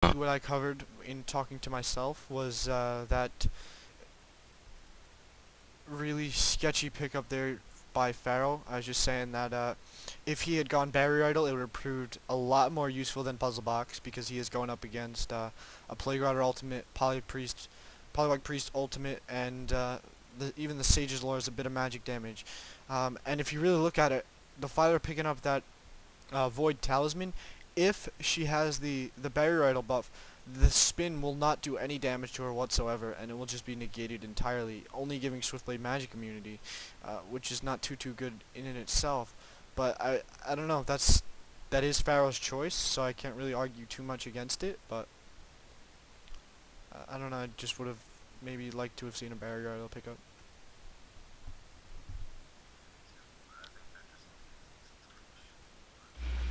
what I covered in talking to myself was that really sketchy pickup there by Pharaoh. I was just saying that if he had gone Barrier Idol, it would have proved a lot more useful than Puzzle Box because he is going up against a Playground Ultimate, Polywog Priest Ultimate, and even the Sage's Lore is a bit of magic damage. And if you really look at it, the Filer picking up that Void Talisman, if she has the Barrier Idol buff, the spin will not do any damage to her whatsoever, and it will just be negated entirely, only giving Swiftblade magic immunity, which is not too good in and itself. But I don't know. That is Pharaoh's choice, so I can't really argue too much against it. But I don't know. I just would have maybe liked to have seen a Barrier Idol pick up.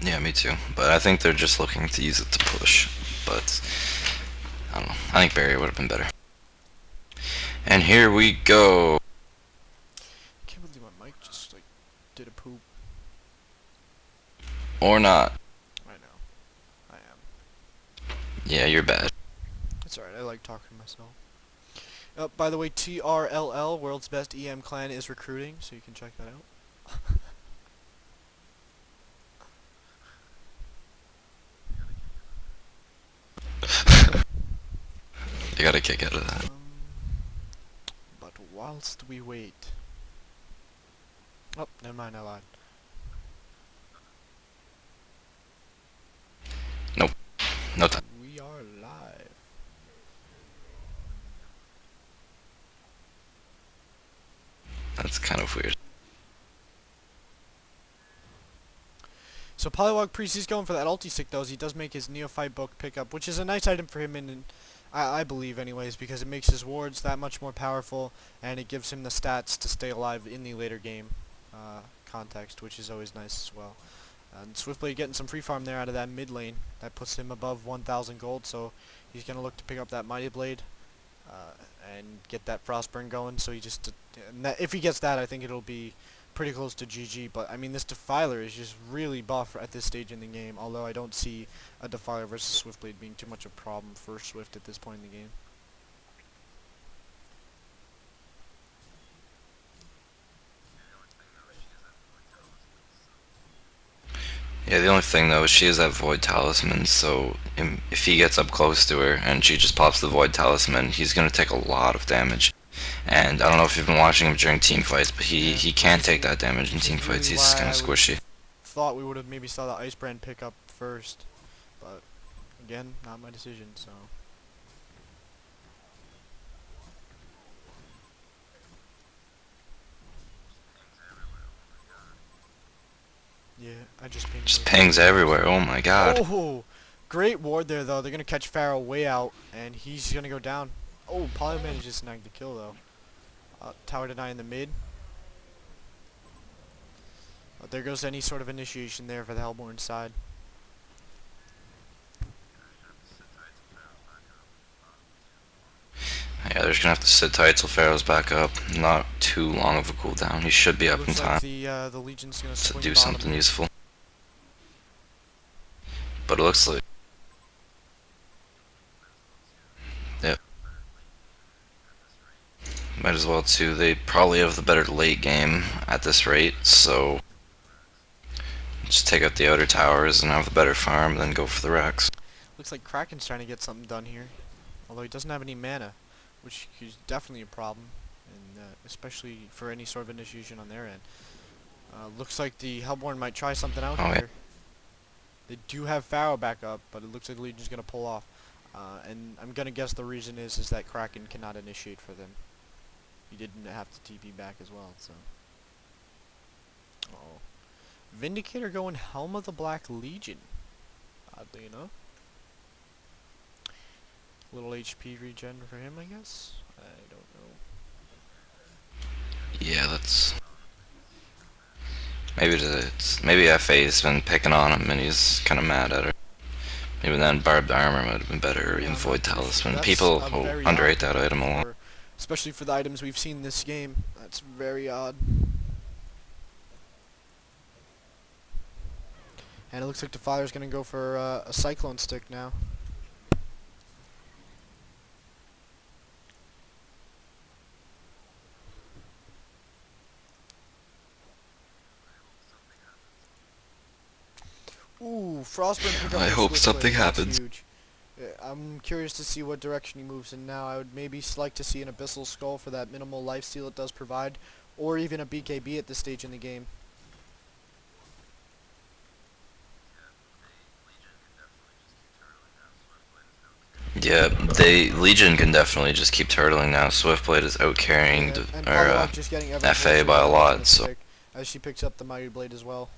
Yeah, me too. But I think they're just looking to use it to push. But I don't know. I think Barry would have been better. And here we go. I can't believe my mic just like did a poop. Or not. I know. I am. Yeah, you're bad. It's alright. I like talking to myself. By the way, TRLL, World's Best EM Clan, is recruiting, so you can check that out. I got a kick out of that. But whilst we wait... Oh, never mind, I lied. Nope. No time. We are live. That's kind of weird. So Polywog Priest is going for that ulti stick though, as he does make his Neophyte book pickup, which is a nice item for him in I believe anyways, because it makes his wards that much more powerful, and it gives him the stats to stay alive in the later game context, which is always nice as well. And Swiftblade getting some free farm there out of that mid lane. That puts him above 1,000 gold, so he's going to look to pick up that Mighty Blade and get that Frostburn going. So he just, if he gets that, I think it'll be pretty close to GG. But I mean, this Defiler is just really buff at this stage in the game, although I don't see a Defiler versus Swiftblade being too much of a problem for Swift at this point in the game. Yeah, the only thing though is she has that Void Talisman, so if he gets up close to her and she just pops the Void Talisman, he's gonna take a lot of damage. And I don't know if you've been watching him during team fights, but he can't take that damage in team fights. He's kind of squishy. Thought we would have maybe saw the Ice Brand pick up first, but again, not my decision, so. Yeah, I just pinged. Just pings everywhere. Oh my god. Oh, great ward there though. They're gonna catch Pharaoh way out, and he's gonna go down. Oh, Poly managed to snag the kill though. Tower deny in the mid. There goes any sort of initiation there for the Hellborn side. Yeah, they're just gonna have to sit tight till Pharaoh's back up. Not too long of a cooldown. He should be up in Looks like time the Legion's gonna to swing do bottom. something useful. But it looks like... Yep. Might as well too. They probably have the better late game at this rate, so... Just take out the outer towers and have the better farm, then go for the racks. Looks like Kraken's trying to get something done here. Although he doesn't have any mana, which is definitely a problem, and especially for any sort of initiation on their end. Looks like the Hellborn might try something out here. Yeah. They do have Pharaoh back up, but it looks like the Legion's gonna pull off. And I'm gonna guess the reason is that Kraken cannot initiate for them. He didn't have to TP back as well, so. Oh. Vindicator going Helm of the Black Legion. Oddly enough. Little HP regen for him, I guess? I don't know. Yeah, that's... Maybe FA's been picking on him and he's kind of mad at her. Maybe then Barbed Armor might have been better, or even Void Talisman. People underrate that item a lot. Especially for the items we've seen in this game. That's very odd. And it looks like Defiler's gonna go for a Cyclone Stick now. Ooh, Frostburn pick up I their hope Swiftblade. something That's happens. huge. I'm curious to see what direction he moves in now. I would maybe like to see an Abyssal Skull for that minimal lifesteal it does provide, or even a BKB at this stage in the game. Yeah, they Legion can definitely just keep turtling now. Swiftblade is out carrying Yeah, and our Polywog just getting ever FA closer by to a that lot. ultimate So stick as she picks up the Mighty Blade as well.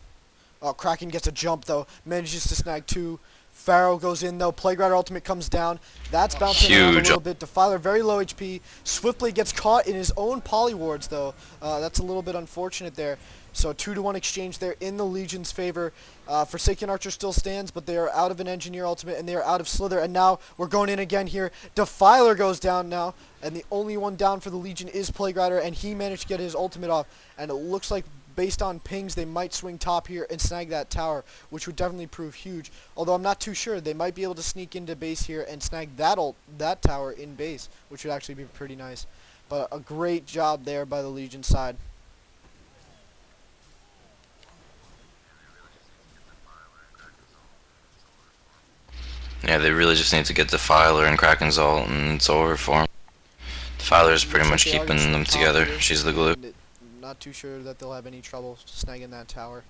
Oh, Kraken gets a jump though, manages to snag two. Pharaoh goes in though, Plague Rider ultimate comes down. That's bouncing around a huge. little bit. Defiler very low HP. Swiftblade gets caught in his own poly wards though. That's a little bit unfortunate there. So 2-to-1 exchange there in the Legion's favor. Forsaken Archer still stands, but they are out of an Engineer ultimate and they are out of Slither. And now we're going in again here. Defiler goes down now, and the only one down for the Legion is Plague Rider, and he managed to get his ultimate off. And it looks like based on pings, they might swing top here and snag that tower, which would definitely prove huge. Although I'm not too sure. They might be able to sneak into base here and snag that tower in base, which would actually be pretty nice. But a great job there by the Legion side. Yeah, they really just need to get Defiler and Kraken's ult, and it's over for them. Defiler's pretty Looks like much they are gonna keeping swing them top together. here, She's the glue. and not too sure that they'll have any trouble snagging that tower.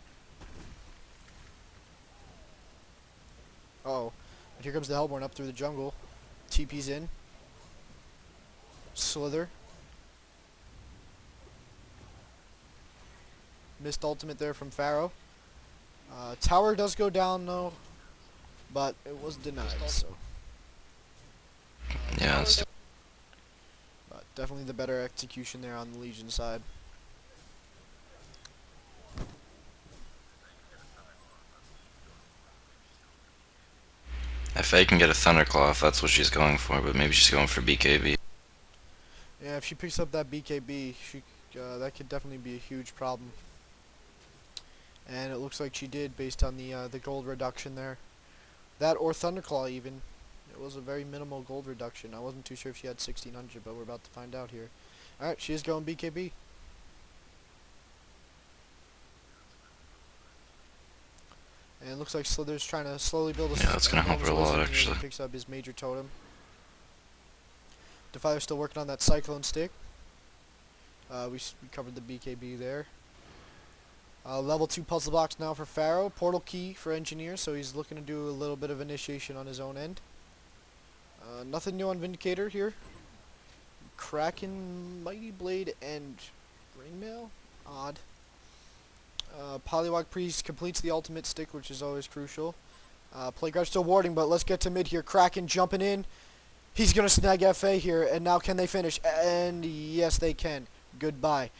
Uh-oh. And here comes the Hellborn up through the jungle. TP's in. Slither. Missed ultimate there from Pharaoh. Tower does go down though, but it was denied, so. Yeah, it's But definitely the better execution there on the Legion side. FA can get a Thunderclaw if that's what she's going for, but maybe she's going for BKB. Yeah, if she picks up that BKB, that could definitely be a huge problem. And it looks like she did based on the gold reduction there. That or Thunderclaw even. It was a very minimal gold reduction. I wasn't too sure if she had 1600, but we're about to find out here. Alright, she is going BKB. And it looks like Slither's trying to slowly build a Yeah, that's gonna help her a lot, actually. He picks up his major totem. Defiler's still working on that Cyclone stick. We covered the BKB there. Level 2 puzzle box now for Pharaoh. Portal key for Engineer, so he's looking to do a little bit of initiation on his own end. Nothing new on Vindicator here. Kraken, Mighty Blade, and Ringmail? Odd. Polywog Priest completes the ultimate stick, which is always crucial. Plague Guard still warding, but let's get to mid here. Kraken jumping in. He's going to snag FA here, and now can they finish? And yes, they can. Goodbye.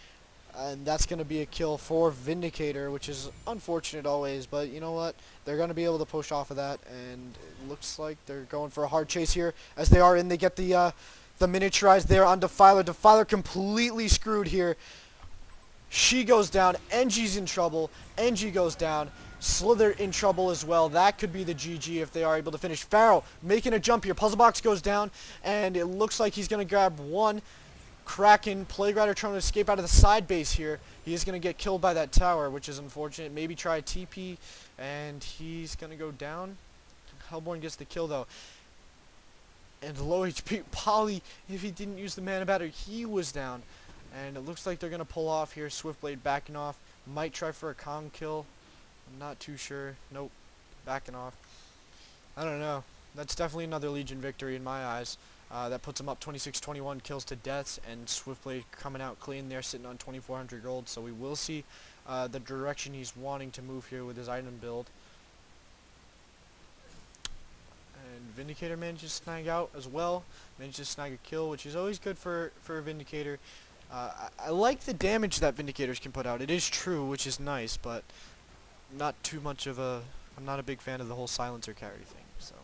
And that's going to be a kill for Vindicator, which is unfortunate always, but you know what? They're going to be able to push off of that, and it looks like they're going for a hard chase here. As they are in, they get the miniaturized there on Defiler. Defiler completely screwed here. She goes down. Engie's in trouble. Engie goes down. Slither in trouble as well. That could be the GG if they are able to finish. Pharaoh making a jump here. Puzzle box goes down, and it looks like he's going to grab one. Kraken, Plague Rider trying to escape out of the side base here. He is going to get killed by that tower, which is unfortunate. Maybe try a TP, and he's going to go down. Hellborn gets the kill, though. And low HP Poly, if he didn't use the mana battery, he was down. And it looks like they're going to pull off here. Swiftblade backing off. Might try for a Kong kill. I'm not too sure. Nope. Backing off. I don't know. That's definitely another Legion victory in my eyes. That puts him up 26-21 kills to deaths, and Swiftblade coming out clean there, sitting on 2,400 gold. So we will see the direction he's wanting to move here with his item build. And Vindicator manages to snag out as well. Manages to snag a kill, which is always good for a Vindicator. I like the damage that Vindicators can put out. It is true, which is nice, but not too much of a... I'm not a big fan of the whole silencer carry thing, so...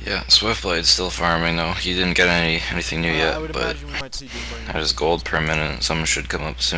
Yeah, Swiftblade's still farming though. He didn't get anything new I yet, would but imagine we might see Doomburn. at his gold per minute, something should come up soon.